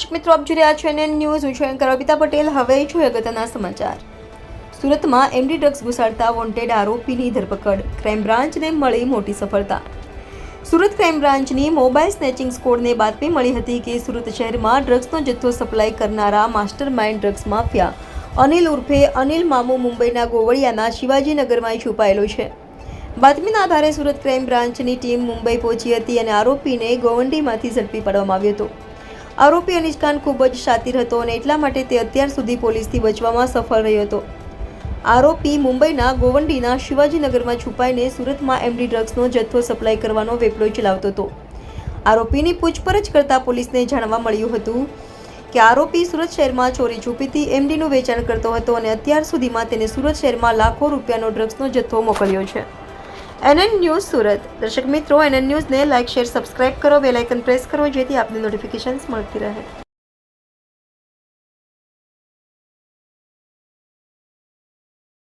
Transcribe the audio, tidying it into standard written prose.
દર્શક મિત્રો, આપ જોઈ રહ્યા છો NN ન્યૂઝ. હું છું એન્કર અર્પિતા પટેલ. હવે જોઈએ અગત્યના સમાચાર. સુરતમાં એમડી ડ્રગ્સ ઘુસાડતા વોન્ટેડ આરોપીની ધરપકડ. ક્રાઇમ બ્રાન્ચને મળી મોટી સફળતા. સુરત ક્રાઇમ બ્રાન્ચની મોબાઈલ સ્નેચિંગ સ્કોડને બાતમી મળી હતી કે સુરત શહેરમાં ડ્રગ્સનો જથ્થો સપ્લાય કરનારા master mind drugs mafia Anil ઉર્ફે અનિલ મામુ મુંબઈના ગોવળિયાના શિવાજીનગરમાં છુપાયેલો છે. બાતમીના આધારે સુરત ક્રાઇમ બ્રાન્ચની ટીમ મુંબઈ પહોંચી હતી અને આરોપીને ગોવંડીમાંથી ઝડપી પાડવામાં આવ્યો હતો. આરોપી અનીસ ખાન ખૂબ જ શાતિર હતો અને એટલા માટે તે અત્યાર સુધી પોલીસથી બચવામાં સફળ રહ્યો હતો. આરોપી મુંબઈના ગોવંડીના શિવાજીનગરમાં છુપાઈને સુરતમાં એમડી ડ્રગ્સનો જથ્થો સપ્લાય કરવાનો વેપલો ચલાવતો હતો. આરોપીની પૂછપરછ કરતા પોલીસને જાણવા મળ્યું હતું કે આરોપી સુરત શહેરમાં ચોરી છુપીથી એમડીનું વેચાણ કરતો હતો અને અત્યાર સુધીમાં તેને સુરત શહેરમાં લાખો રૂપિયાનો ડ્રગ્સનો જથ્થો મોકલ્યો છે. NN news Surat. દર્શક મિત્રો, NN ન્યૂઝને લાઇક, શેર, સબસ્ક્રાઇબ કરો, બેલ આઇકન પ્રેસ કરો જેથી આપને નોટિફિકેશન્સ મળતી રહે.